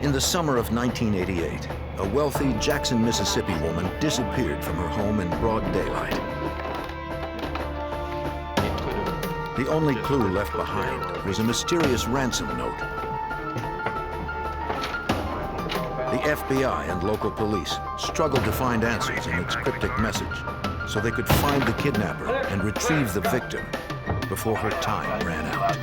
In the summer of 1988, a wealthy Jackson, Mississippi woman disappeared from her home in broad daylight. The only clue left behind was a mysterious ransom note. The FBI and local police struggled to find answers in its cryptic message so they could find the kidnapper and retrieve the victim before her time ran out.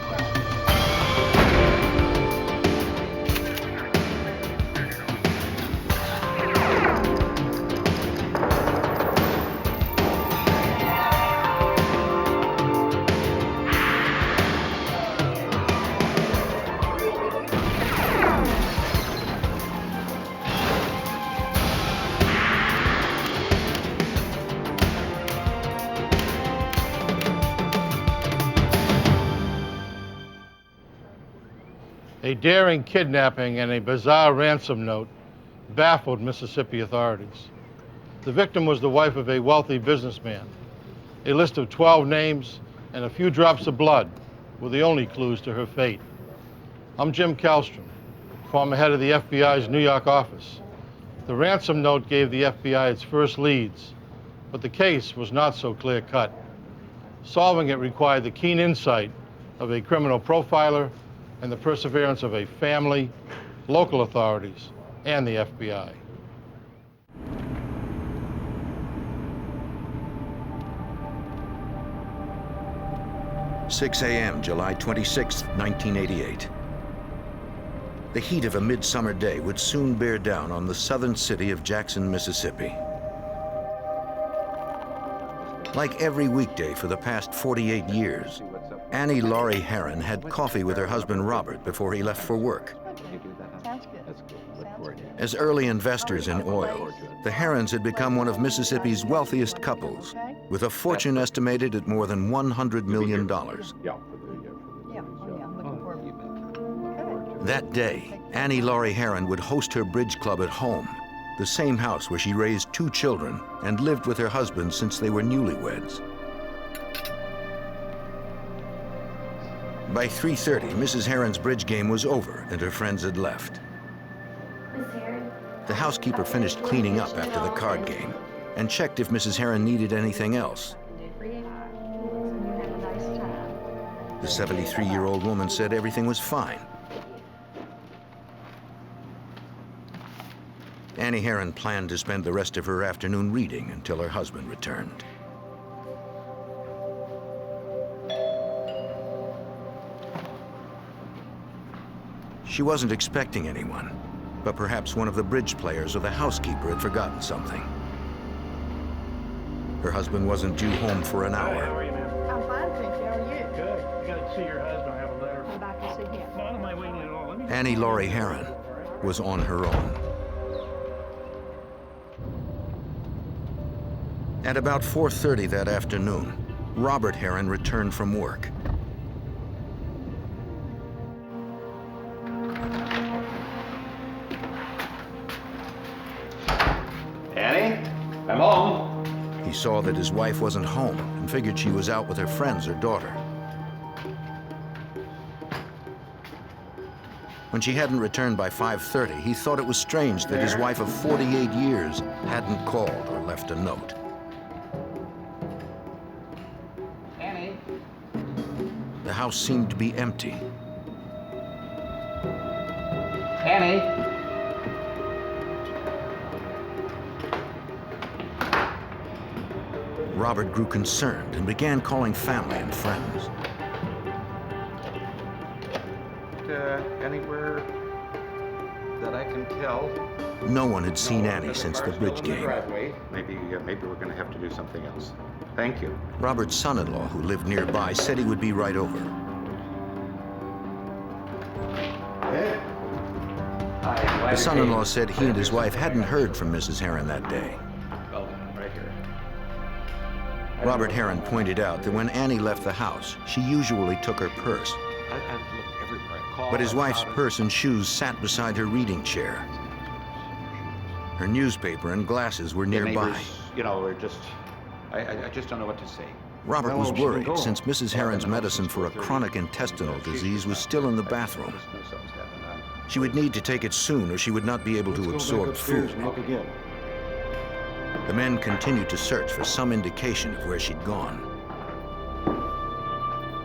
A daring kidnapping and a bizarre ransom note baffled Mississippi authorities. The victim was the wife of a wealthy businessman. A list of 12 names and a few drops of blood were the only clues to her fate. I'm Jim Kallstrom, former head of the FBI's New York office. The ransom note gave the FBI its first leads, but the case was not so clear-cut. Solving it required the keen insight of a criminal profiler and the perseverance of a family, local authorities, and the FBI. "6 a.m., July 26, 1988. The heat of a midsummer day would soon bear down on the southern city of Jackson, Mississippi. Like every weekday for the past 48 years, Annie Laurie Herron had coffee with her husband Robert before he left for work. As early investors in oil, the Herrons had become one of Mississippi's wealthiest couples, with a fortune estimated at more than $100 million. That day, Annie Laurie Herron would host her bridge club at home, the same house where she raised 2 children and lived with her husband since they were newlyweds. By 3:30, Mrs. Herron's bridge game was over and her friends had left. The housekeeper finished cleaning up after the card game and checked if Mrs. Herron needed anything else. The 73-year-old woman said everything was fine. Annie Herron planned to spend the rest of her afternoon reading until her husband returned. She wasn't expecting anyone, but perhaps one of the bridge players or the housekeeper had forgotten something. Her husband wasn't due home for an hour. How are you, ma'am? I'm fine, thank you. How are you? Good. You got to see your husband. I have a letter. I'm back to see him. No, I don't mind waiting at all. Let me... Annie Laurie Herron was on her own. At about 4:30 that afternoon, Robert Herron returned from work. Annie, I'm home. He saw that his wife wasn't home and figured she was out with her friends or daughter. When she hadn't returned by 5:30, he thought it was strange that his wife of 48 years hadn't called or left a note. Annie. The house seemed to be empty. Annie. Robert grew concerned and began calling family and friends. Anywhere that I can tell. No one had seen Annie since the bridge game. Maybe we're going to have to do something else. Thank you. Robert's son-in-law, who lived nearby, said he would be right over. The son-in-law said he and his wife hadn't heard from Mrs. Herron that day. Right here. Robert Herron pointed out that when Annie left the house, she usually took her purse. I've looked everywhere. But his wife's purse and shoes sat beside her reading chair. Her newspaper and glasses were nearby. Neighbors, you know, are just, I just don't know what to say. Robert was worried since Mrs. Herron's medicine for a chronic intestinal disease was still in the bathroom. She would need to take it soon or she would not be able to absorb food. Look again. The men continued to search for some indication of where she'd gone.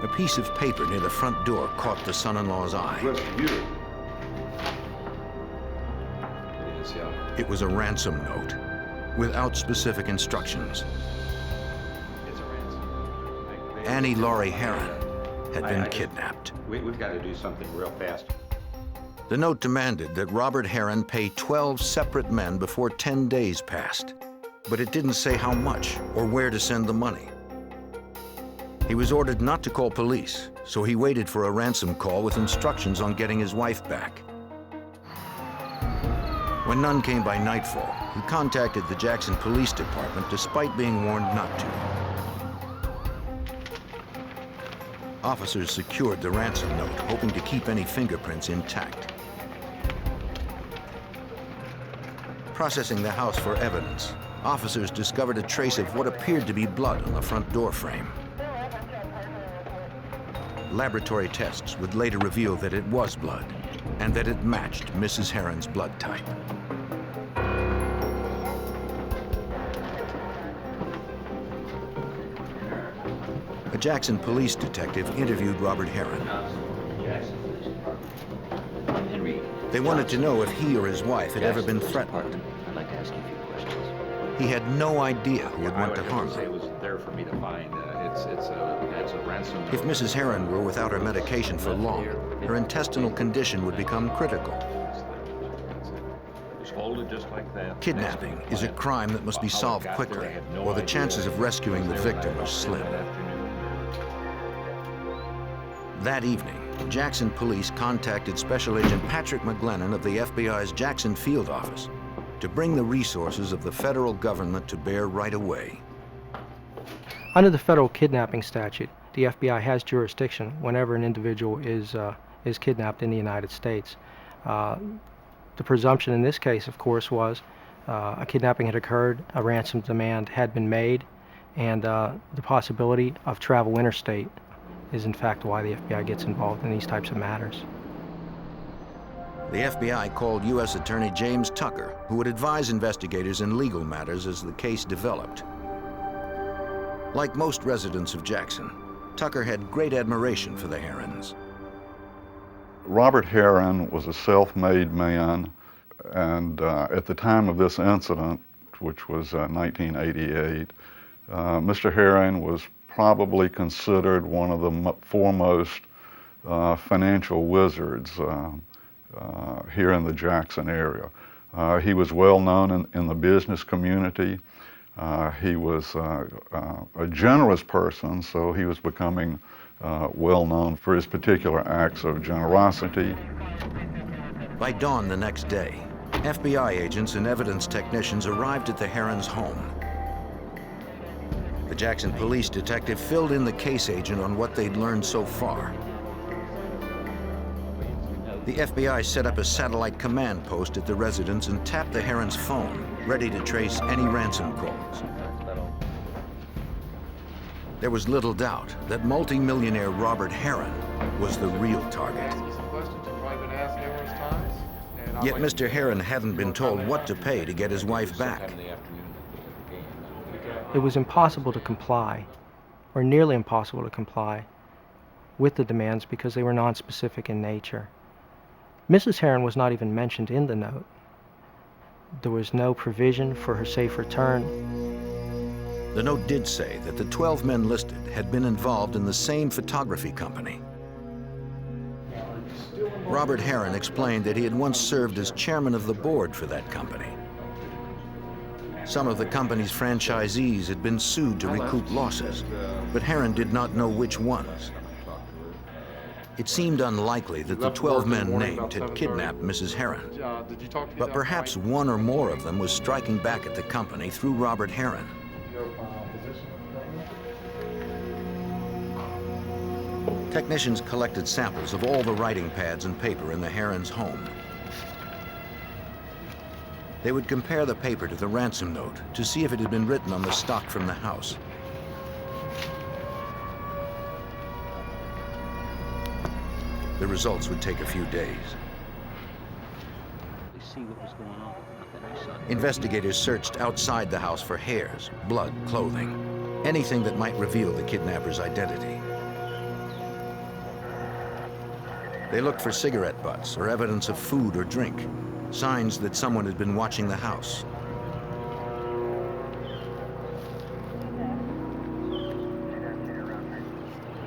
A piece of paper near the front door caught the son-in-law's eye. It was a ransom note without specific instructions. Annie Laurie Herron had been kidnapped. We've got to do something real fast. The note demanded that Robert Herron pay 12 separate men before 10 days passed, but it didn't say how much or where to send the money. He was ordered not to call police, so he waited for a ransom call with instructions on getting his wife back. When none came by nightfall, he contacted the Jackson Police Department despite being warned not to. Officers secured the ransom note, hoping to keep any fingerprints intact. Processing the house for evidence, officers discovered a trace of what appeared to be blood on the front door frame. Laboratory tests would later reveal that it was blood and that it matched Mrs. Herron's blood type. A Jackson police detective interviewed Robert Herron. They wanted to know if he or his wife had ever been threatened. I'd like to ask you a few questions. He had no idea who would want to harm It them. was there for me to find. It's a ransom. If Mrs. Herron were without her medication for long, her intestinal condition would become critical. It was folded just like that. Kidnapping is a crime that must be solved quickly, or the chances of rescuing the victim are slim. That evening, Jackson police contacted Special Agent Patrick McGlennon of the FBI's Jackson Field Office to bring the resources of the federal government to bear right away. Under the federal kidnapping statute, the FBI has jurisdiction whenever an individual is kidnapped in the United States. The presumption in this case, of course, was a kidnapping had occurred, a ransom demand had been made, and the possibility of travel interstate is in fact why the FBI gets involved in these types of matters. The FBI called U.S. Attorney James Tucker, who would advise investigators in legal matters as the case developed. Like most residents of Jackson, Tucker had great admiration for the Herrons. Robert Herron was a self-made man, and at the time of this incident, which was 1988, Mr. Herron was probably considered one of the foremost financial wizards here in the Jackson area. He was well known in the business community. He was a generous person, so he was becoming well known for his particular acts of generosity. By dawn the next day, FBI agents and evidence technicians arrived at the Herrons' home. The Jackson police detective filled in the case agent on what they'd learned so far. The FBI set up a satellite command post at the residence and tapped the Herrons' phone, ready to trace any ransom calls. There was little doubt that multi-millionaire Robert Herron was the real target. Yet Mr. Herron hadn't been told what to pay to get his wife back. It was impossible to comply, or nearly impossible to comply, with the demands because they were nonspecific in nature. Mrs. Herron was not even mentioned in the note. There was no provision for her safe return. The note did say that the 12 men listed had been involved in the same photography company. Robert Herron explained that he had once served as chairman of the board for that company. Some of the company's franchisees had been sued to recoup losses, but Herron did not know which ones. It seemed unlikely that the 12 men named had kidnapped Mrs. Herron, but perhaps one or more of them was striking back at the company through Robert Herron. Technicians collected samples of all the writing pads and paper in the Herrons' home. They would compare the paper to the ransom note to see if it had been written on the stock from the house. The results would take a few days. see what was going on. Nothing I saw. Investigators searched outside the house for hairs, blood, clothing, anything that might reveal the kidnapper's identity. They looked for cigarette butts or evidence of food or drink, signs that someone had been watching the house.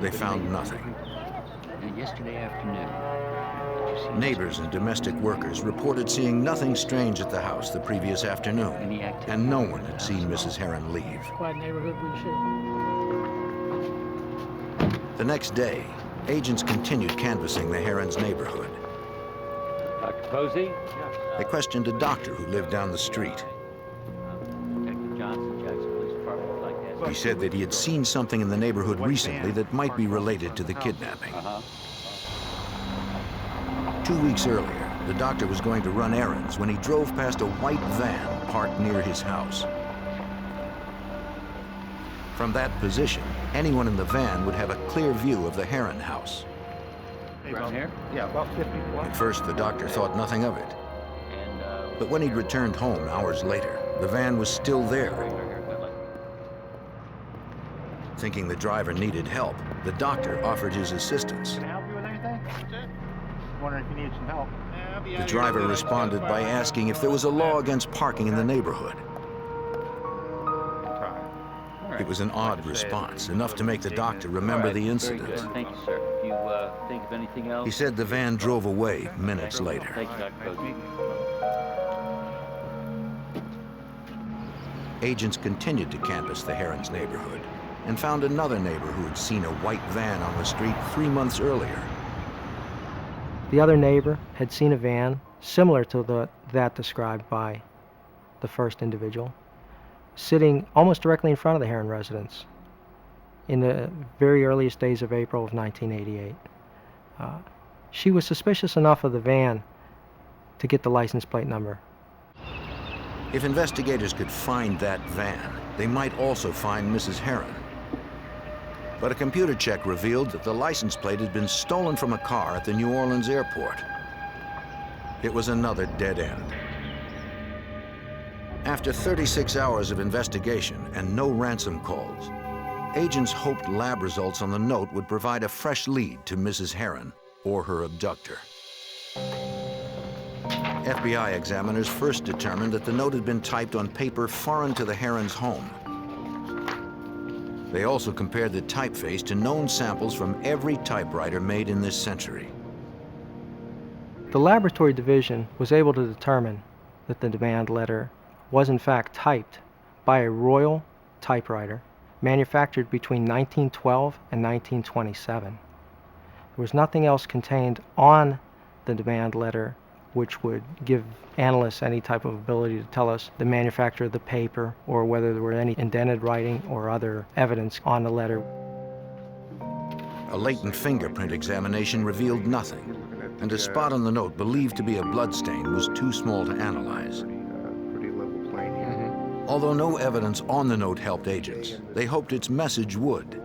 They found nothing. And yesterday afternoon, did you see Neighbors and domestic workers reported seeing nothing strange at the house the previous afternoon, any activity? and no one had seen Mrs. Heron leave. Quiet neighborhood, we should. The next day, agents continued canvassing the Herons' neighborhood. Dr. Posey? They questioned a doctor who lived down the street. Detective Johnson, Jackson Police Department would like to ask. He said that he had seen something in the neighborhood recently that might be related to the kidnapping. 2 weeks earlier, the doctor was going to run errands when he drove past a white van parked near his house. From that position, anyone in the van would have a clear view of the Heron house. Brown hair? Yeah, about 50 At first, the doctor thought nothing of it. And, But when he'd returned home hours later, the van was still there. Thinking the driver needed help, the doctor offered his assistance. Can I help you with anything? Wondering if you need some help. The driver responded by asking if there was a law against parking in the neighborhood. It was an odd response, enough to make the doctor remember the incident. Very good. Thank you, sir. If you think of anything else... He said the van drove away minutes later. Thank you, Dr. Posey. Agents continued to canvass the Herons' neighborhood and found another neighbor who had seen a white van on the street 3 months earlier. The other neighbor had seen a van similar to that described by the first individual, sitting almost directly in front of the Heron residence in the very earliest days of April of 1988. She was suspicious enough of the van to get the license plate number. If investigators could find that van, they might also find Mrs. Heron. But a computer check revealed that the license plate had been stolen from a car at the New Orleans airport. It was another dead end. After 36 hours of investigation and no ransom calls, agents hoped lab results on the note would provide a fresh lead to Mrs. Heron or her abductor. FBI examiners first determined that the note had been typed on paper foreign to the Herons' home. They also compared the typeface to known samples from every typewriter made in this century. The laboratory division was able to determine that the demand letter was in fact typed by a Royal typewriter manufactured between 1912 and 1927. There was nothing else contained on the demand letter which would give analysts any type of ability to tell us the manufacturer of the paper or whether there were any indented writing or other evidence on the letter. A latent fingerprint examination revealed nothing, and a spot on the note believed to be a bloodstain was too small to analyze. Pretty level plane here. Although no evidence on the note helped agents, they hoped its message would.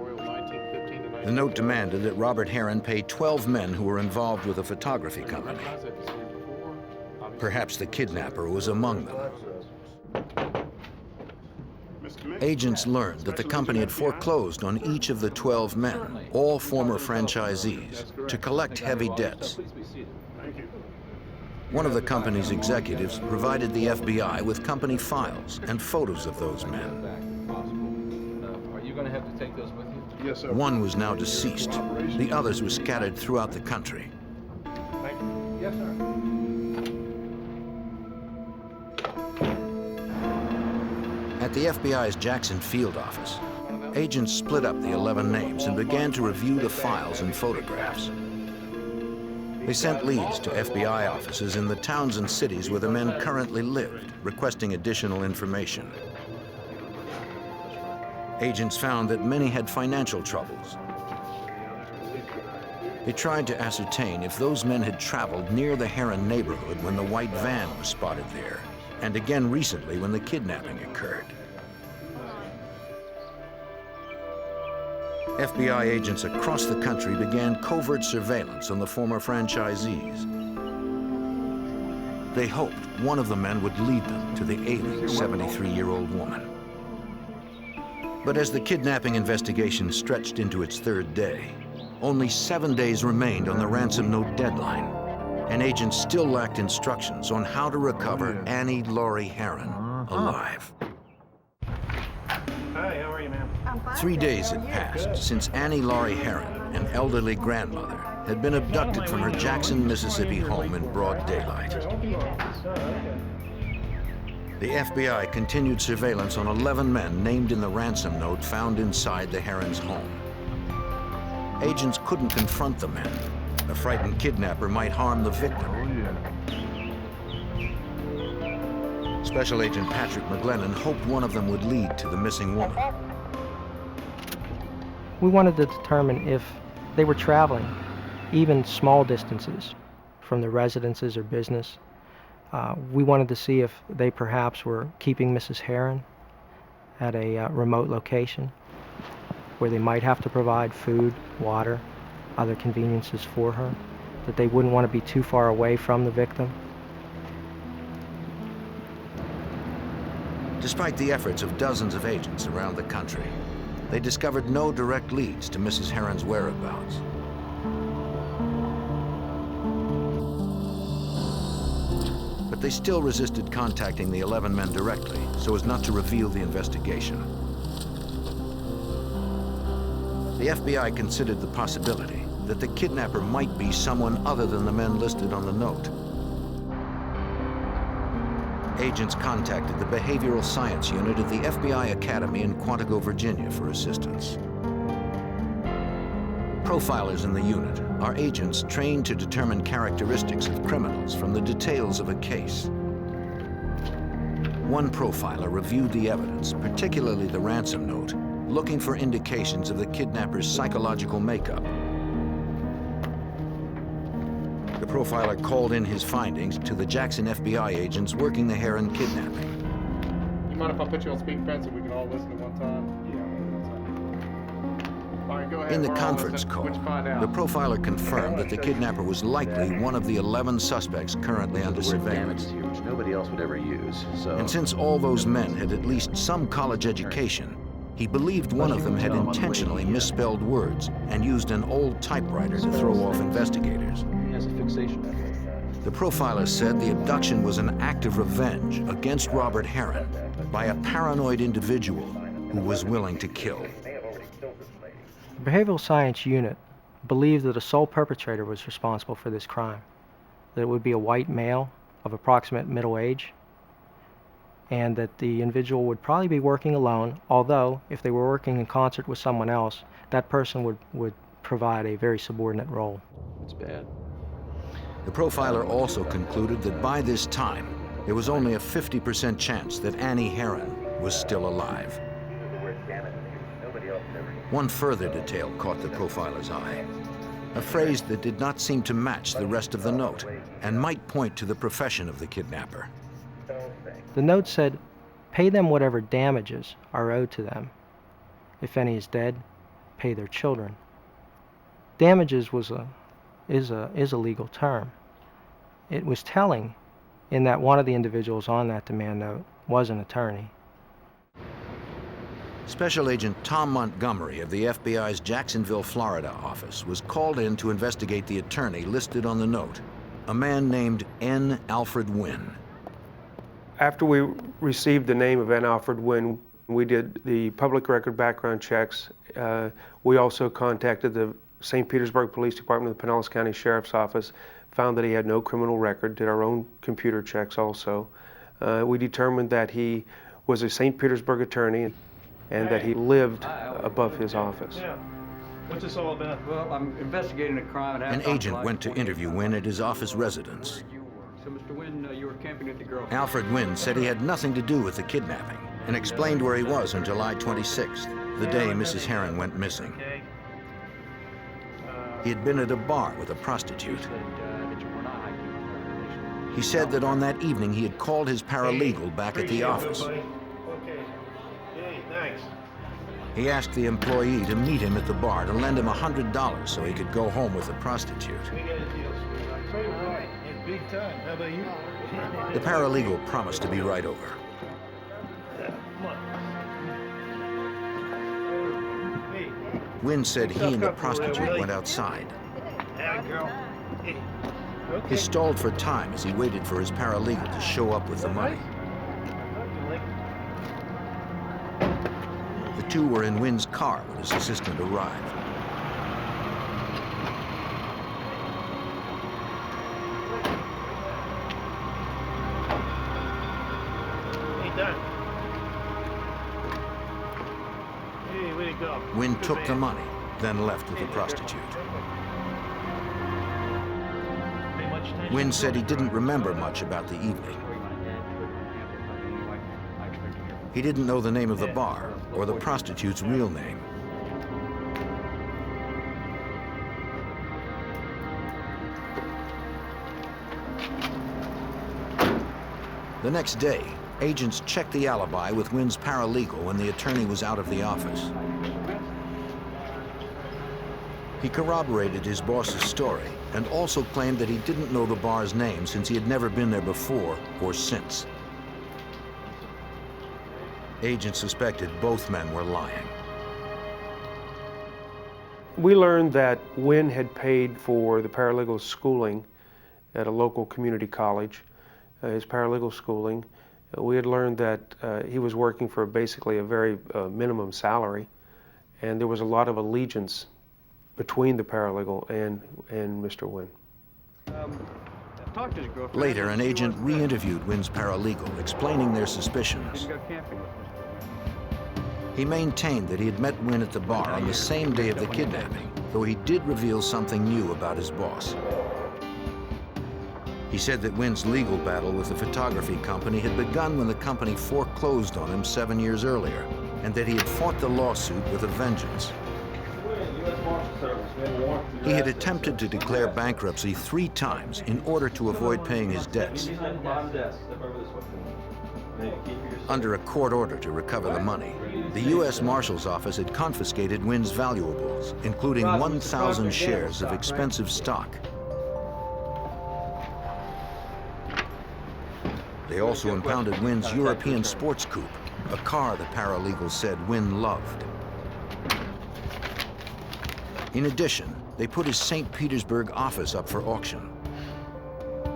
The note demanded that Robert Heron pay 12 men who were involved with a photography company. Perhaps the kidnapper was among them. Agents learned that the company had foreclosed on each of the 12 men, all former franchisees, to collect heavy debts. One of the company's executives provided the FBI with company files and photos of those men. Are you going to have to take those with you? Yes, sir. One was now deceased. The others were scattered throughout the country. Yes, sir. At the FBI's Jackson field office, agents split up the 11 names and began to review the files and photographs. They sent leads to FBI offices in the towns and cities where the men currently lived, requesting additional information. Agents found that many had financial troubles. They tried to ascertain if those men had traveled near the Heron neighborhood when the white van was spotted there, and again recently when the kidnapping occurred. FBI agents across the country began covert surveillance on the former franchisees. They hoped one of the men would lead them to the ailing 73-year-old woman. But as the kidnapping investigation stretched into its third day, only 7 days remained on the ransom note deadline, and agents still lacked instructions on how to recover Annie Laurie Herron alive. Hi, how are you, ma'am? I'm fine. 3 days How had are you? passed since Annie Laurie Herron, an elderly grandmother, had been abducted from her Jackson, Mississippi home in broad daylight. The FBI continued surveillance on 11 men named in the ransom note found inside the Herrons' home. Agents couldn't confront the men. A frightened kidnapper might harm the victim. Special Agent Patrick McGlennon hoped one of them would lead to the missing woman. We wanted to determine if they were traveling even small distances from their residences or business. We wanted to see if they perhaps were keeping Mrs. Herron at a remote location where they might have to provide food, water, other conveniences for her, that they wouldn't want to be too far away from the victim. Despite the efforts of dozens of agents around the country, they discovered no direct leads to Mrs. Herron's whereabouts. But they still resisted contacting the 11 men directly so as not to reveal the investigation. The FBI considered the possibility that the kidnapper might be someone other than the men listed on the note. Agents contacted the Behavioral Science Unit at the FBI Academy in Quantico, Virginia for assistance. Profilers in the unit are agents trained to determine characteristics of criminals from the details of a case. One profiler reviewed the evidence, particularly the ransom note, looking for indications of the kidnapper's psychological makeup. The profiler called in his findings to the Jackson FBI agents working the Herron kidnapping. You mind if I put you on speakerphone so we can all listen at one time? All right, go ahead. In the We're all conference listening. call, What'd you find out? the profiler confirmed that the kidnapper was likely one of the 11 suspects currently under surveillance. Here, which nobody else would ever use. So. And since all those men had at least some college education, he believed one of them had intentionally misspelled words and used an old typewriter to throw off investigators. He has a fixation. The profiler said the abduction was an act of revenge against Robert Herron by a paranoid individual who was willing to kill. The Behavioral Science Unit believed that a sole perpetrator was responsible for this crime, that it would be a white male of approximate middle age, and that the individual would probably be working alone, although if they were working in concert with someone else, that person would provide a very subordinate role. It's bad. The profiler also concluded that by this time, there was only a 50% chance that Annie Herron was still alive. One further detail caught the profiler's eye, a phrase that did not seem to match the rest of the note and might point to the profession of the kidnapper. The note said, "Pay them whatever damages are owed to them. If any is dead, pay their children." Damages is a legal term. It was telling in that one of the individuals on that demand note was an attorney. Special Agent Tom Montgomery of the FBI's Jacksonville, Florida office was called in to investigate the attorney listed on the note, a man named N. Alfred Wynn. After we received the name of N. Alfred Wynn, we did the public record background checks. We also contacted the St. Petersburg Police Department, the Pinellas County Sheriff's Office, found that he had no criminal record, did our own computer checks also. We determined that he was a St. Petersburg attorney and that he lived above his office. Yeah. What's this all about? Well, I'm investigating a crime. An agent went to interview Wynn at his office residence. So, Mr. Wynn, you were camping at the girl. Alfred Wynn said he had nothing to do with the kidnapping and explained where he was on July 26th, the day Mrs. Herron went missing. Okay. He had been at a bar with a prostitute. He said that on that evening he had called his paralegal back at the office. Okay. Hey, thanks. He asked the employee to meet him at the bar to lend him $100 so he could go home with the prostitute. We got a deal, sweetheart. Tell you what, Big time. How about you? The paralegal promised to be right over. Come on. Hey, Wynn said he and the prostitute went outside. yeah, girl. Hey. Okay. He stalled for time as he waited for his paralegal to show up with the money. The two were in Wynn's car when his assistant arrived. Hey, Don. Hey, way to go. Wynn Good took man. the money, then left with the prostitute. Pay much attention? Wynn said he didn't remember much about the evening. He didn't know the name of the bar or the prostitute's real name. The next day, agents checked the alibi with Wynn's paralegal when the attorney was out of the office. He corroborated his boss's story and also claimed that he didn't know the bar's name since he had never been there before or since. Agents suspected both men were lying. We learned that Wynn had paid for the paralegal schooling at a local community college, his paralegal schooling. We had learned that he was working for basically a very minimum salary, and there was a lot of allegiance between the paralegal and Mr. Wynn. Talk to his girlfriend. Later, an agent re-interviewed Wynn's paralegal, explaining their suspicions. Go camping with me. He maintained that he had met Wynn at the bar on the same day of the kidnapping, though he did reveal something new about his boss. He said that Wynn's legal battle with the photography company had begun when the company foreclosed on him 7 years earlier, and that he had fought the lawsuit with a vengeance. He had attempted to declare bankruptcy 3 times in order to avoid paying his debts. Under a court order to recover the money, the U.S. Marshal's Office had confiscated Wynn's valuables, including 1,000 shares of expensive stock. They also impounded Wynn's European sports coupe, a car the paralegal said Wynn loved. In addition, they put his St. Petersburg office up for auction.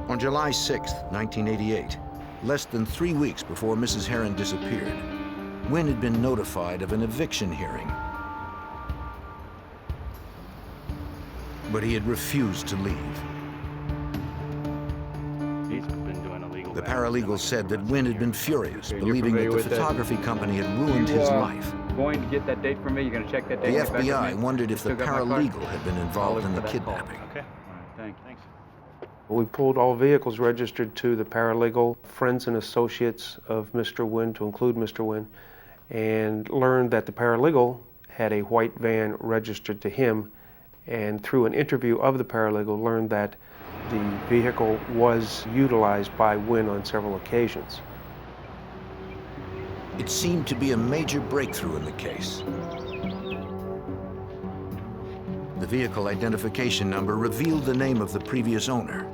On July 6, 1988, less than 3 weeks before Mrs. Heron disappeared, Wynn had been notified of an eviction hearing. But he had refused to leave. The paralegal said that Wynn had been furious, believing that the photography company had ruined his life. Going to get that date from me? You're going to check that date? The FBI wondered if the paralegal had been involved in the kidnapping. Okay. Thanks. We pulled all vehicles registered to the paralegal, friends and associates of Mr. Wynn, to include Mr. Wynn, and learned that the paralegal had a white van registered to him, and through an interview of the paralegal learned that the vehicle was utilized by Wynn on several occasions. It seemed to be a major breakthrough in the case. The vehicle identification number revealed the name of the previous owner.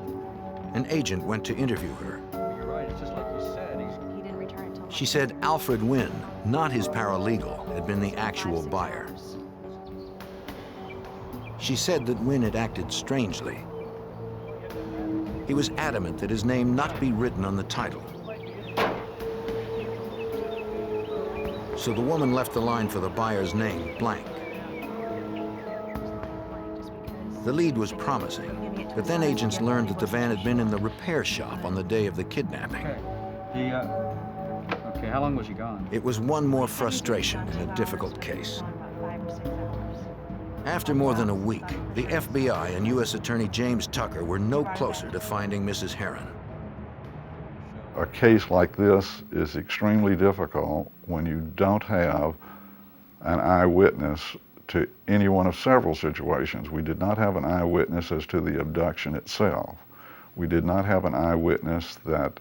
An agent went to interview her. You're right, it's just like you said. He didn't return until She said Alfred Wynn, not his paralegal, had been the actual buyer. She said that Wynn had acted strangely. He was adamant that his name not be written on the title. So the woman left the line for the buyer's name blank. The lead was promising, but then agents learned that the van had been in the repair shop on the day of the kidnapping. Okay, how long was he gone? It was one more frustration in a difficult case. After more than a week, the FBI and U.S. Attorney James Tucker were no closer to finding Mrs. Heron. A case like this is extremely difficult when you don't have an eyewitness to any one of several situations. We did not have an eyewitness as to the abduction itself. We did not have an eyewitness that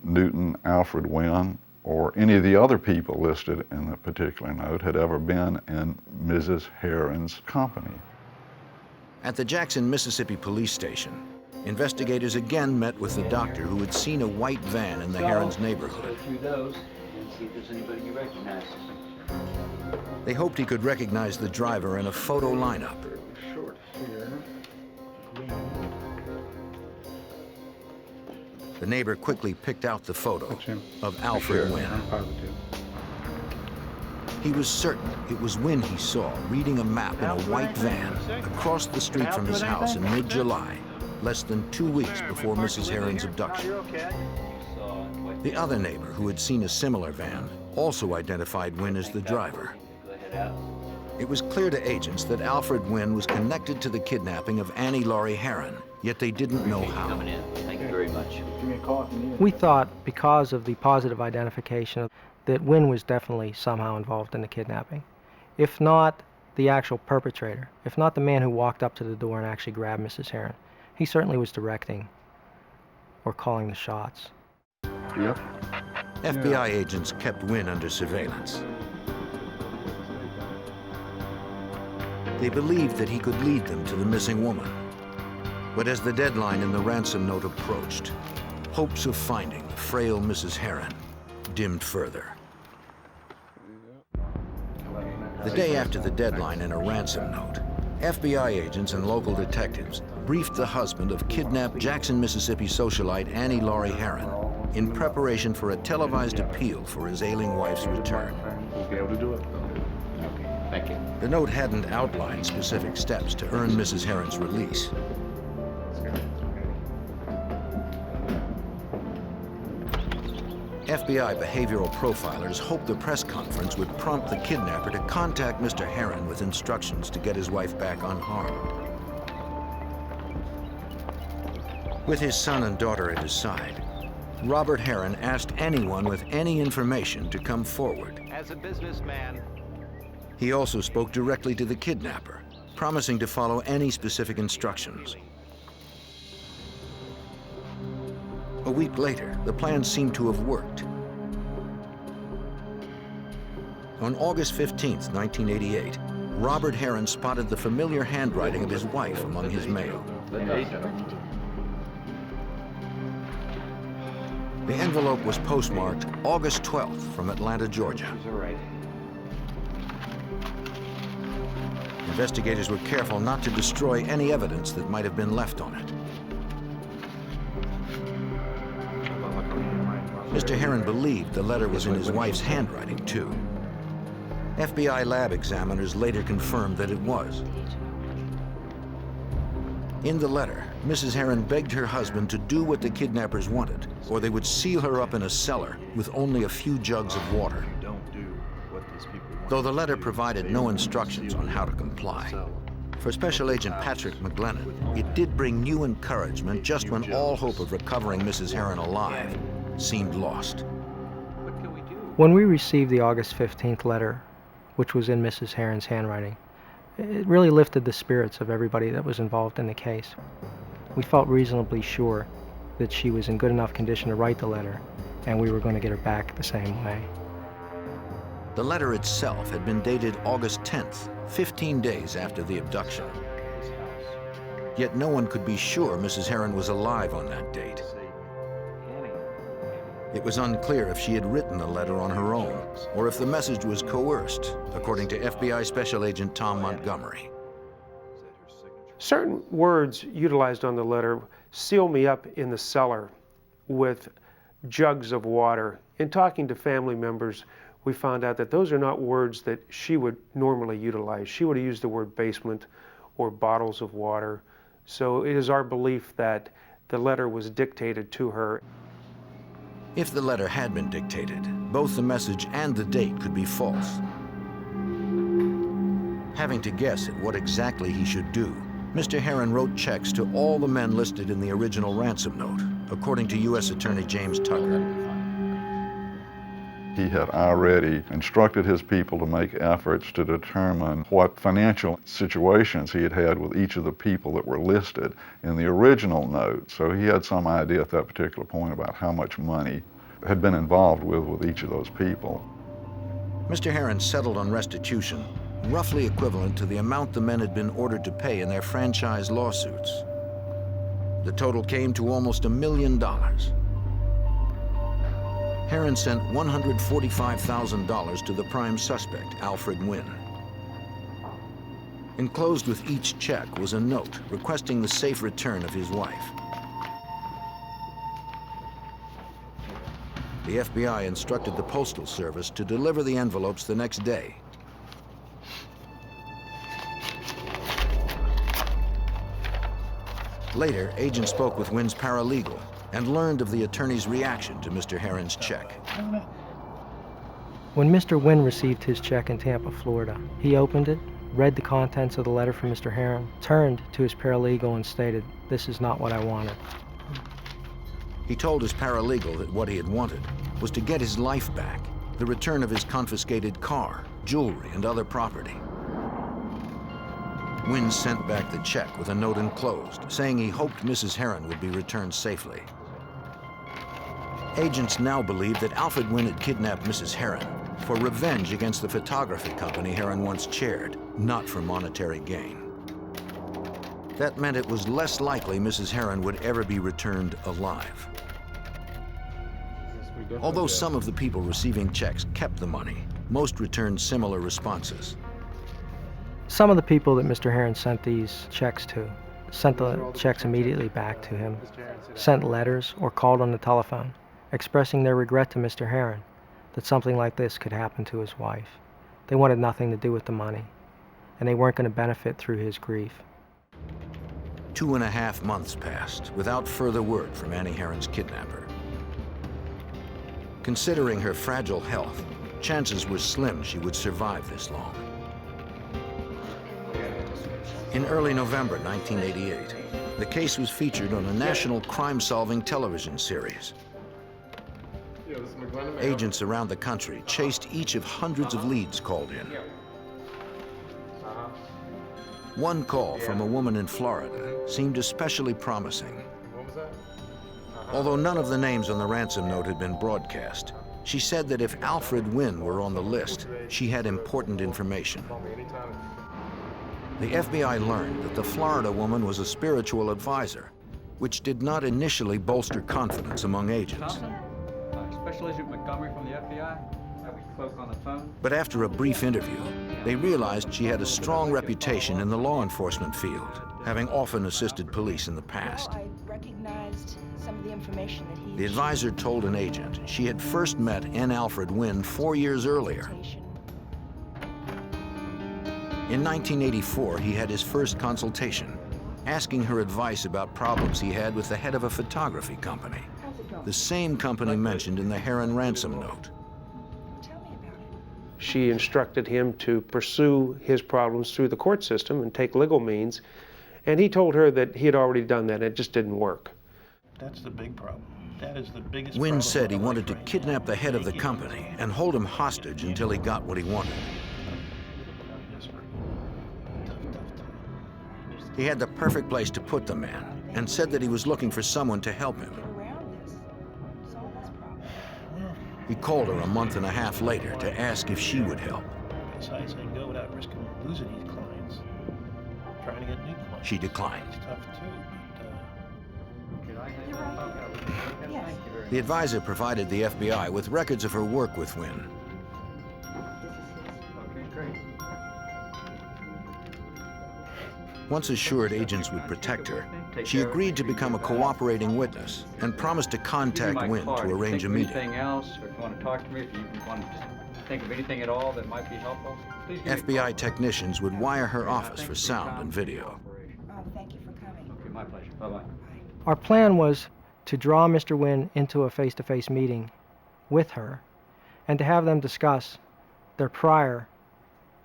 Newton Alfred Wynn or any of the other people listed in the particular note had ever been in Mrs. Heron's company. At the Jackson, Mississippi police station, investigators again met with the doctor who had seen a white van in the Herons' neighborhood. Go through those and see if there's anybody you recognize. They hoped he could recognize the driver in a photo lineup. Short here. The neighbor quickly picked out the photo That's him. of Alfred Wynn. I'm positive. He was certain it was Wynn he saw reading a map in a white van across the street from his house in mid-July, less than 2 weeks before Mrs. Heron's abduction. The other neighbor, who had seen a similar van, also identified Wynn as the driver. It was clear to agents that Alfred Wynn was connected to the kidnapping of Annie Laurie Heron, yet they didn't know how. Coming in. Thank you very much. Give me a call if you need it. We thought, because of the positive identification, that Wynn was definitely somehow involved in the kidnapping. If not the actual perpetrator, if not the man who walked up to the door and actually grabbed Mrs. Heron, he certainly was directing or calling the shots. Yep. FBI agents kept Wynn under surveillance. They believed that he could lead them to the missing woman. But as the deadline in the ransom note approached, hopes of finding the frail Mrs. Heron dimmed further. The day after the deadline in a ransom note, FBI agents and local detectives briefed the husband of kidnapped Jackson, Mississippi socialite Annie Laurie Heron in preparation for a televised appeal for his ailing wife's return. We'll be able to do it. Okay, thank you. The note hadn't outlined specific steps to earn Mrs. Heron's release. FBI behavioral profilers hoped the press conference would prompt the kidnapper to contact Mr. Heron with instructions to get his wife back unharmed. With his son and daughter at his side, Robert Heron asked anyone with any information to come forward. As a businessman, He also spoke directly to the kidnapper, promising to follow any specific instructions. A week later, the plan seemed to have worked. On August 15th, 1988, Robert Heron spotted the familiar handwriting of his wife among his mail. The envelope was postmarked August 12th from Atlanta, Georgia. Investigators were careful not to destroy any evidence that might have been left on it. Mr. Heron believed the letter was in his wife's handwriting, too. FBI lab examiners later confirmed that it was. In the letter, Mrs. Heron begged her husband to do what the kidnappers wanted, or they would seal her up in a cellar with only a few jugs of water. Though the letter provided no instructions on how to comply, for Special Agent Patrick McGlennon, it did bring new encouragement just when all hope of recovering Mrs. Heron alive seemed lost. When we received the August 15th letter, which was in Mrs. Heron's handwriting, it really lifted the spirits of everybody that was involved in the case. We felt reasonably sure that she was in good enough condition to write the letter, and we were going to get her back the same way. The letter itself had been dated August 10th, 15 days after the abduction. Yet no one could be sure Mrs. Heron was alive on that date. It was unclear if she had written the letter on her own, or if the message was coerced, according to FBI Special Agent Tom Montgomery. Certain words utilized on the letter seal me up in the cellar with jugs of water. In talking to family members, we found out that those are not words that she would normally utilize. She would have used the word basement or bottles of water. So it is our belief that the letter was dictated to her. If the letter had been dictated, both the message and the date could be false. Having to guess at what exactly he should do, Mr. Heron wrote checks to all the men listed in the original ransom note, according to U.S. Attorney James Tucker. He had already instructed his people to make efforts to determine what financial situations he had had with each of the people that were listed in the original note. So he had some idea at that particular point about how much money had been involved with each of those people. Mr. Heron settled on restitution, roughly equivalent to the amount the men had been ordered to pay in their franchise lawsuits. The total came to almost $1 million. Herron sent $145,000 to the prime suspect, Alfred Wynn. Enclosed with each check was a note requesting the safe return of his wife. The FBI instructed the Postal Service to deliver the envelopes the next day. Later, agents spoke with Wynn's paralegal and learned of the attorney's reaction to Mr. Herron's check. When Mr. Wynn received his check in Tampa, Florida, he opened it, read the contents of the letter from Mr. Herron, turned to his paralegal and stated, "This is not what I wanted." He told his paralegal that what he had wanted was to get his life back, the return of his confiscated car, jewelry, and other property. Wynn sent back the check with a note enclosed, saying he hoped Mrs. Herron would be returned safely. Agents now believe that Alfred Wynn had kidnapped Mrs. Herron for revenge against the photography company Herron once chaired, not for monetary gain. That meant it was less likely Mrs. Herron would ever be returned alive. Although some of the people receiving checks kept the money, most returned similar responses. Some of the people that Mr. Herron sent these checks to sent the checks immediately back to him, sent letters or called on the telephone, expressing their regret to Mr. Herron that something like this could happen to his wife. They wanted nothing to do with the money, and they weren't going to benefit through his grief. 2.5 months passed without further word from Annie Herron's kidnapper. Considering her fragile health, chances were slim she would survive this long. In early November 1988, the case was featured on a national crime-solving television series. Agents around the country chased each of hundreds of leads called in. One call from a woman in Florida seemed especially promising. Although none of the names on the ransom note had been broadcast, she said that if Alfred Wynn were on the list, she had important information. The FBI learned that the Florida woman was a spiritual advisor, which did not initially bolster confidence among agents. Special Agent Montgomery from the FBI. We spoke on the phone. But after a brief interview, they realized she had a strong reputation in the law enforcement field, having often assisted police in the past. I recognized some of the information that he... The advisor told an agent she had first met N. Alfred Wynn 4 years earlier. In 1984, he had his first consultation, asking her advice about problems he had with the head of a photography company, the same company mentioned in the Herron ransom note. She instructed him to pursue his problems through the court system and take legal means, and he told her that he had already done that, and it just didn't work. That's the big problem. That is the biggest Wynn problem said he of life wanted to right kidnap the head of the company and hold him hostage until he got what he wanted. He had the perfect place to put the man and said that he was looking for someone to help him. He called her a month and a half later to ask if she would help. Besides, I go without risking losing these clients. Trying to get new clients. She declined. It's tough too, but The advisor provided the FBI with records of her work with Wynn. Once assured agents would protect her, she agreed to become a cooperating witness and promised to contact Wynn to arrange a meeting. Anything else, or if you want to talk to me, if you want to think of anything at all that might be helpful, please give me a FBI technicians would wire her office for sound and video. Thank you for coming. Okay, my pleasure. Bye-bye. Our plan was to draw Mr. Wynn into a face-to-face meeting with her and to have them discuss their prior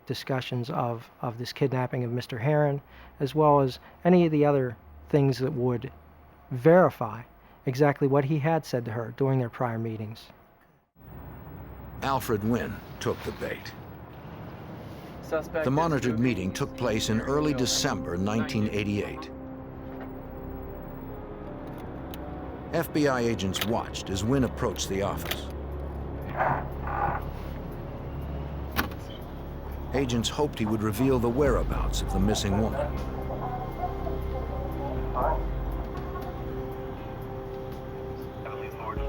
discussions of this kidnapping of Mr. Herron, as well as any of the other things that would verify exactly what he had said to her during their prior meetings. Alfred Wynn took the bait. The monitored meeting took place in early December 1988. FBI agents watched as Wynn approached the office. Agents hoped he would reveal the whereabouts of the missing woman.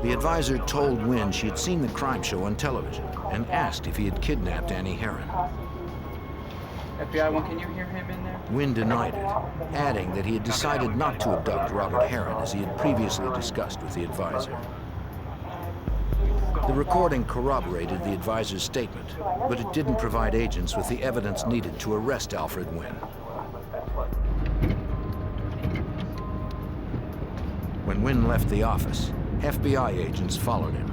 The advisor told Wynn she had seen the crime show on television and asked if he had kidnapped Annie Herron. FBI one, can you hear him in there? Wynn denied it, adding that he had decided not to abduct Robert Herron as he had previously discussed with the advisor. The recording corroborated the advisor's statement, but it didn't provide agents with the evidence needed to arrest Alfred Wynn. When Wynn left the office, FBI agents followed him.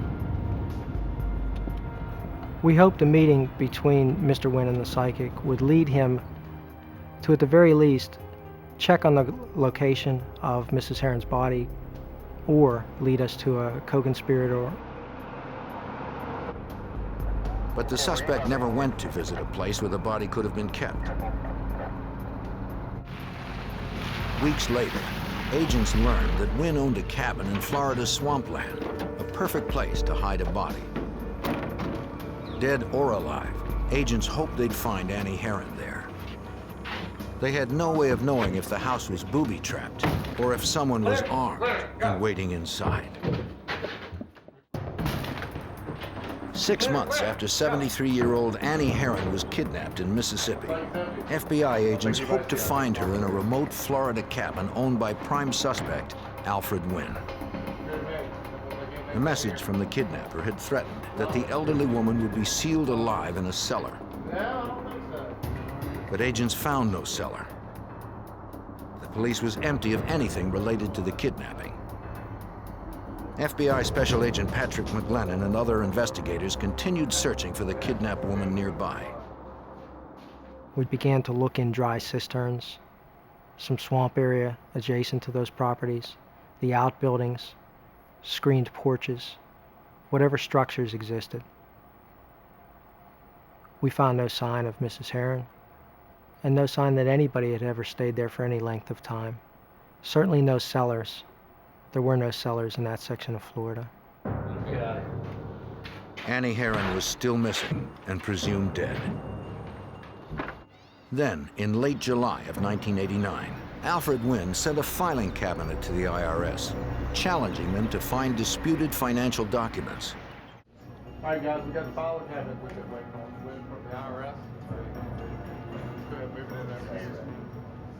We hoped a meeting between Mr. Wynn and the psychic would lead him to, at the very least, check on the location of Mrs. Herron's body or lead us to a co-conspirator. But the suspect never went to visit a place where the body could have been kept. Weeks later, agents learned that Wynn owned a cabin in Florida's swampland, a perfect place to hide a body. Dead or alive, agents hoped they'd find Annie Herron there. They had no way of knowing if the house was booby-trapped or if someone was armed and waiting inside. 6 months after 73-year-old Annie Herron was kidnapped in Mississippi, FBI agents hoped to find her in a remote Florida cabin owned by prime suspect Alfred Wynn. A message from the kidnapper had threatened that the elderly woman would be sealed alive in a cellar. But agents found no cellar. The police was empty of anything related to the kidnapping. FBI Special Agent Patrick McGlennon and other investigators continued searching for the kidnapped woman nearby. We began to look in dry cisterns, some swamp area adjacent to those properties, the outbuildings, screened porches, whatever structures existed. We found no sign of Mrs. Herron, and no sign that anybody had ever stayed there for any length of time. Certainly no cellars. There were no cellars in that section of Florida. Annie Herron was still missing and presumed dead. Then, in late July of 1989, Alfred Wynn sent a filing cabinet to the IRS, challenging them to find disputed financial documents. All right, guys, we got the filing cabinet we can wait on Wynn from the IRS. Let's go ahead and move it in there, please.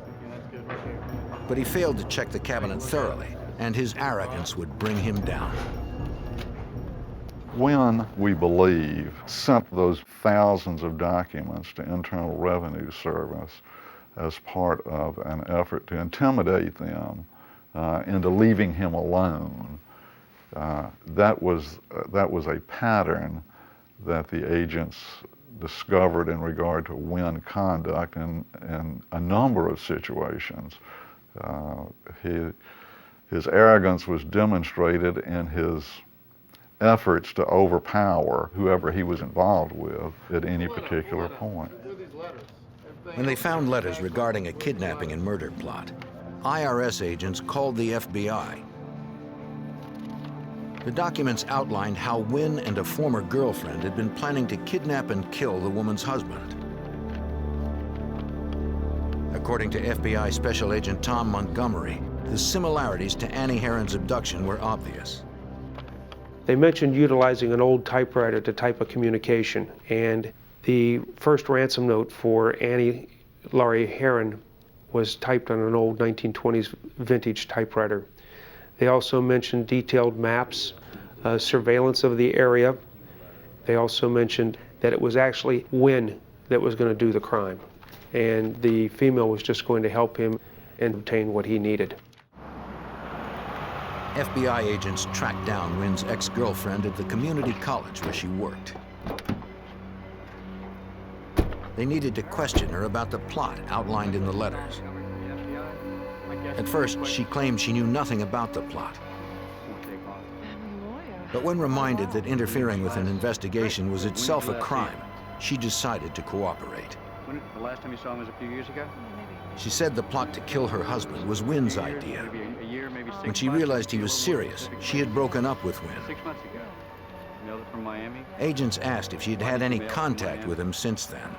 Okay, that's good right here. But he failed to check the cabinet thoroughly, and his arrogance would bring him down. Wynn, we believe, sent those thousands of documents to Internal Revenue Service as part of an effort to intimidate them into leaving him alone. That was a pattern that the agents discovered in regard to Wynn conduct in a number of situations. His arrogance was demonstrated in his efforts to overpower whoever he was involved with at any particular point. When they found letters regarding a kidnapping and murder plot, IRS agents called the FBI. The documents outlined how Wynn and a former girlfriend had been planning to kidnap and kill the woman's husband. According to FBI Special Agent Tom Montgomery, the similarities to Annie Herron's abduction were obvious. They mentioned utilizing an old typewriter to type a communication, and the first ransom note for Annie Laurie Herron was typed on an old 1920s vintage typewriter. They also mentioned detailed maps, surveillance of the area. They also mentioned that it was actually Wynn that was going to do the crime, and the female was just going to help him and obtain what he needed. FBI agents tracked down Wynn's ex-girlfriend at the community college where she worked. They needed to question her about the plot outlined in the letters. At first, she claimed she knew nothing about the plot. But when reminded that interfering with an investigation was itself a crime, she decided to cooperate. The last time you saw him was a few years ago? She said the plot to kill her husband was Wynn's idea. When she realized he was serious, she had broken up with Wynn. 6 months ago. Mailed it from Miami. Agents asked if she had had any contact with him since then.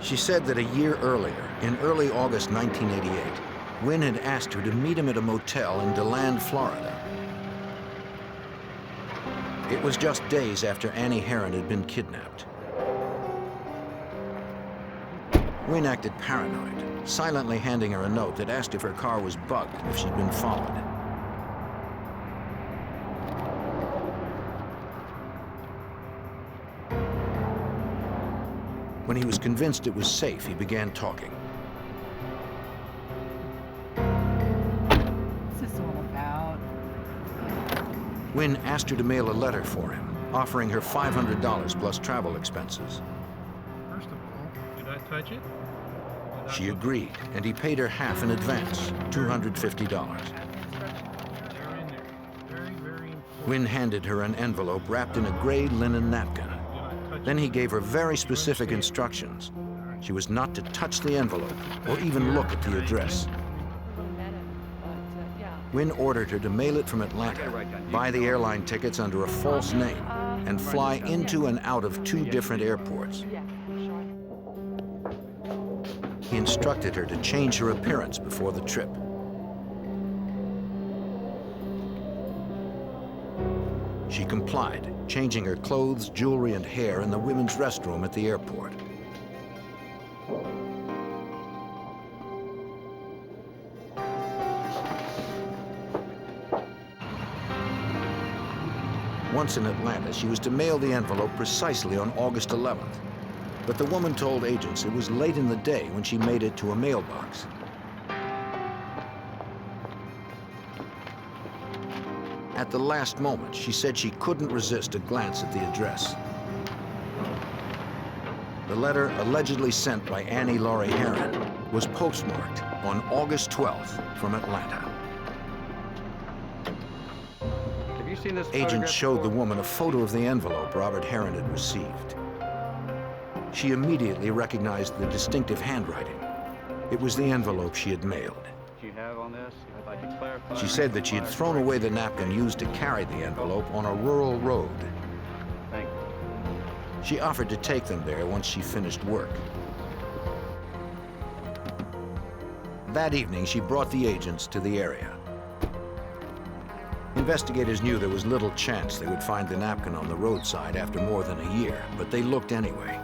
She said that a year earlier, in early August 1988, Wynn had asked her to meet him at a motel in DeLand, Florida. It was just days after Annie Herron had been kidnapped. Wynn acted paranoid, silently handing her a note that asked if her car was bugged and if she'd been followed. When he was convinced it was safe, he began talking. What's this all about? Wynn asked her to mail a letter for him, offering her $500 plus travel expenses. First of all, did I touch it? She agreed, and he paid her half in advance, $250. They're in there. Very, very important. Wynn handed her an envelope wrapped in a gray linen napkin. Then he gave her very specific instructions. She was not to touch the envelope or even look at the address. Wynn ordered her to mail it from Atlanta, buy the airline tickets under a false name, and fly into and out of 2 different airports. He instructed her to change her appearance before the trip. She complied, changing her clothes, jewelry, and hair in the women's restroom at the airport. Once in Atlanta, she was to mail the envelope precisely on August 11th. But the woman told agents it was late in the day when she made it to a mailbox. At the last moment, she said she couldn't resist a glance at the address. The letter, allegedly sent by Annie Laurie Herron, was postmarked on August 12th from Atlanta. Have you seen this Agents showed the woman a photo of the envelope Robert Herron had received. She immediately recognized the distinctive handwriting. It was the envelope she had mailed. Do you have on this? I'd like to clarify. She said that she had thrown away the napkin used to carry the envelope on a rural road. Thank you. She offered to take them there once she finished work. That evening, she brought the agents to the area. Investigators knew there was little chance they would find the napkin on the roadside after more than a year, but they looked anyway.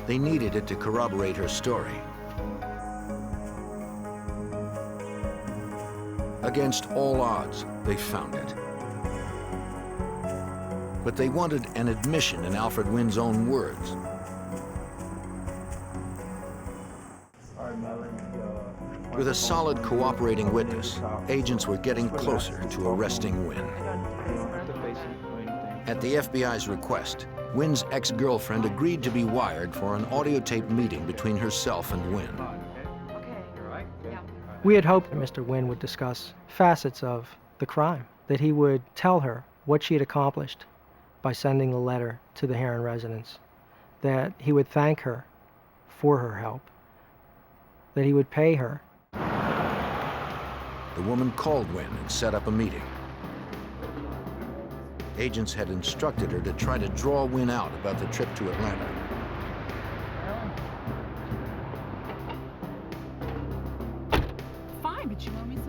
They needed it to corroborate her story. Against all odds, they found it. But they wanted an admission in Alfred Wynn's own words. With a solid cooperating witness, agents were getting closer to arresting Wynn. At the FBI's request, Wynn's ex-girlfriend agreed to be wired for an audio-taped meeting between herself and Wynn. We had hoped that Mr. Wynn would discuss facets of the crime, that he would tell her what she had accomplished by sending the letter to the Herron residence, that he would thank her for her help, that he would pay her. The woman called Wynn and set up a meeting. Agents had instructed her to try to draw Wynn out about the trip to Atlanta.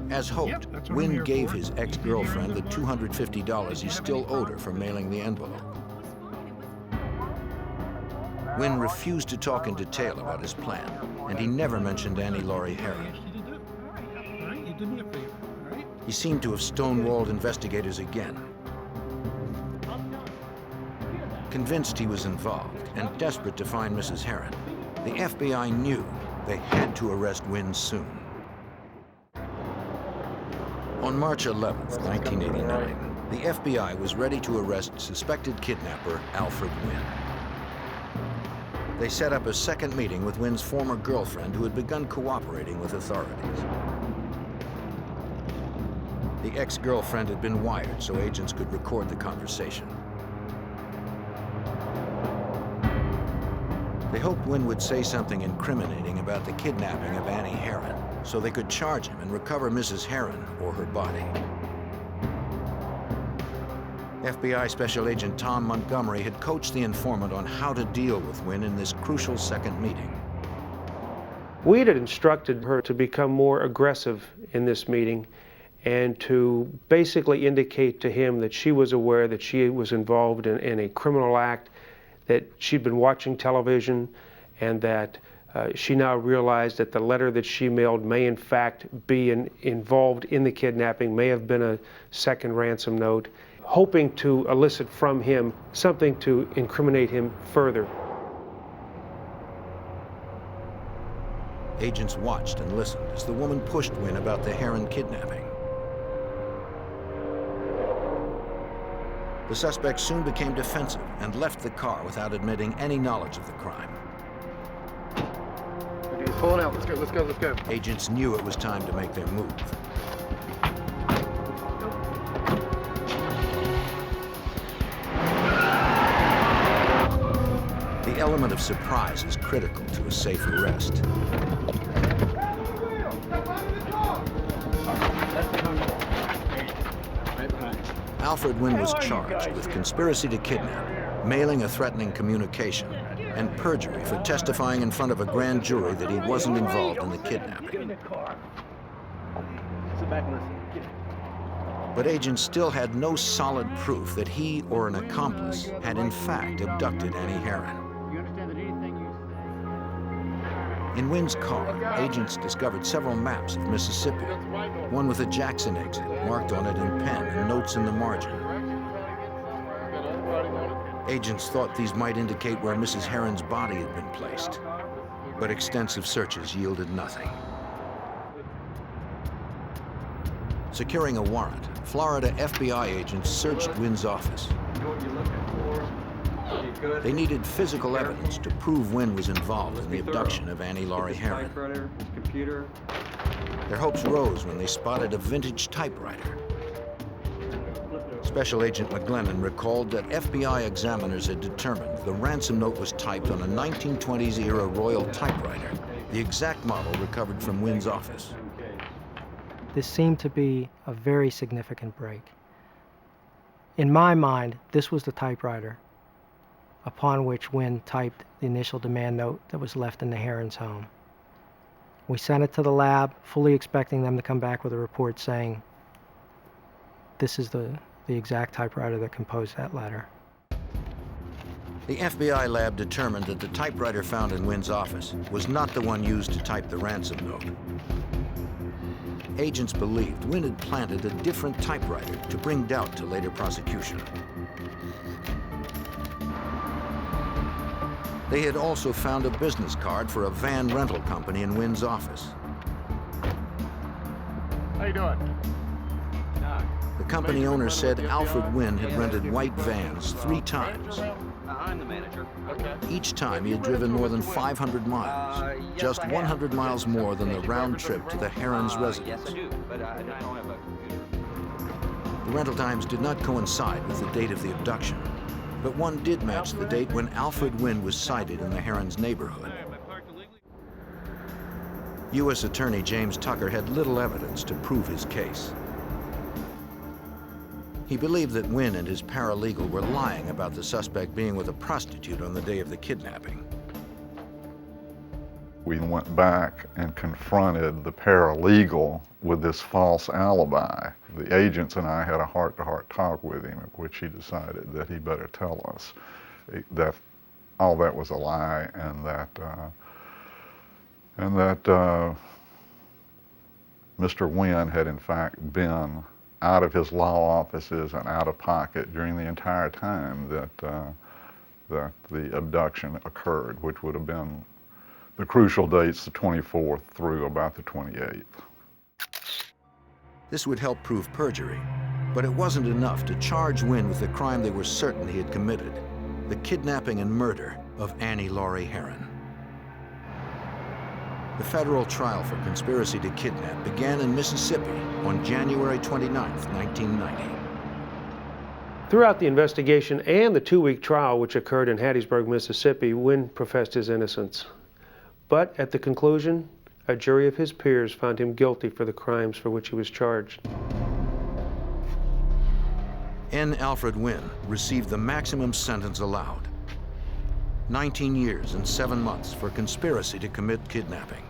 As hoped, Wynn gave his ex-girlfriend the $250 he still owed her for mailing the envelope. Wynn refused to talk in detail about his plan, and he never mentioned Annie Laurie Herron. He seemed to have stonewalled investigators again. Convinced he was involved and desperate to find Mrs. Herron, the FBI knew they had to arrest Wynn soon. On March 11th, 1989, the FBI was ready to arrest suspected kidnapper Alfred Wynn. They set up a second meeting with Wynn's former girlfriend who had begun cooperating with authorities. The ex-girlfriend had been wired so agents could record the conversation. They hoped Wynn would say something incriminating about the kidnapping of Annie Herron so they could charge him and recover Mrs. Herron or her body. FBI Special Agent Tom Montgomery had coached the informant on how to deal with Wynn in this crucial second meeting. We had instructed her to become more aggressive in this meeting and to basically indicate to him that she was aware that she was involved in a criminal act, that she'd been watching television, and that she now realized that the letter that she mailed may in fact be involved in the kidnapping, may have been a second ransom note, hoping to elicit from him something to incriminate him further. Agents watched and listened as the woman pushed Wynn about the Heron kidnapping. The suspect soon became defensive and left the car without admitting any knowledge of the crime. Okay, he's pulling out. Let's go, let's go, let's go. Agents knew it was time to make their move. The element of surprise is critical to a safe arrest. Alfred Wynn was charged with conspiracy to kidnap, mailing a threatening communication, and perjury for testifying in front of a grand jury that he wasn't involved in the kidnapping. But agents still had no solid proof that he or an accomplice had in fact abducted Annie Heron. In Wynn's car, agents discovered several maps of Mississippi, one with a Jackson exit marked on it in pen and notes in the margin. Agents thought these might indicate where Mrs. Heron's body had been placed, but extensive searches yielded nothing. Securing a warrant, Florida FBI agents searched Wynn's office. They needed physical evidence to prove Wynn was involved in the abduction of Annie Laurie Heron. Their hopes rose when they spotted a vintage typewriter. Special Agent McGlennon recalled that FBI examiners had determined the ransom note was typed on a 1920s-era Royal typewriter, the exact model recovered from Wynn's office. This seemed to be a very significant break. In my mind, this was the typewriter upon which Wynn typed the initial demand note that was left in the Heron's home. We sent it to the lab, fully expecting them to come back with a report saying, this is the exact typewriter that composed that letter. The FBI lab determined that the typewriter found in Wynn's office was not the one used to type the ransom note. Agents believed Wynn had planted a different typewriter to bring doubt to later prosecution. They had also found a business card for a van rental company in Wynn's office. How you doing? The company owner said Alfred Wynn had rented white vans 3 times. I'm the manager. Okay. Each time he had driven more than 500 miles, just 100 miles more than the round trip to the Heron's residence. Yes, I do, but I don't have a computer. The rental times did not coincide with the date of the abduction, but one did match the date when Alfred Wynn was sighted in the Heron's neighborhood. U.S. Attorney James Tucker had little evidence to prove his case. He believed that Wynn and his paralegal were lying about the suspect being with a prostitute on the day of the kidnapping. We went back and confronted the paralegal with this false alibi. The agents and I had a heart-to-heart talk with him, at which he decided that he better tell us that all that was a lie, and that Mr. Wynn had in fact been out of his law offices and out of pocket during the entire time that the abduction occurred, which would have been the crucial dates, the 24th through about the 28th. This would help prove perjury, but it wasn't enough to charge Wynn with the crime they were certain he had committed, the kidnapping and murder of Annie Laurie Heron. The federal trial for conspiracy to kidnap began in Mississippi on January 29, 1990. Throughout the investigation and the 2-week trial, which occurred in Hattiesburg, Mississippi, Wynn professed his innocence. But at the conclusion, a jury of his peers found him guilty for the crimes for which he was charged. N. Alfred Wynn received the maximum sentence allowed: 19 years and 7 months for conspiracy to commit kidnapping.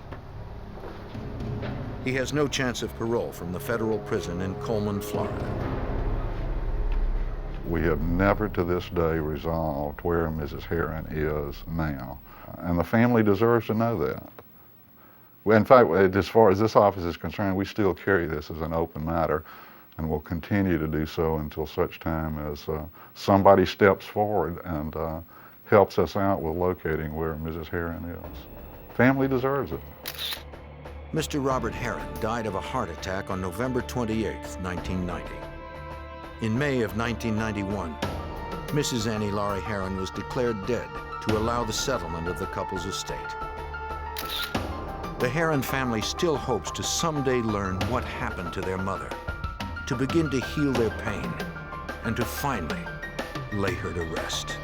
He has no chance of parole from the federal prison in Coleman, Florida. We have never to this day resolved where Mrs. Herron is now, and the family deserves to know that. In fact, as far as this office is concerned, we still carry this as an open matter, and will continue to do so until such time as somebody steps forward and helps us out with locating where Mrs. Herron is. Family deserves it. Mr. Robert Herron died of a heart attack on November 28, 1990. In May of 1991, Mrs. Annie Laurie Herron was declared dead to allow the settlement of the couple's estate. The Herron family still hopes to someday learn what happened to their mother, to begin to heal their pain, and to finally lay her to rest.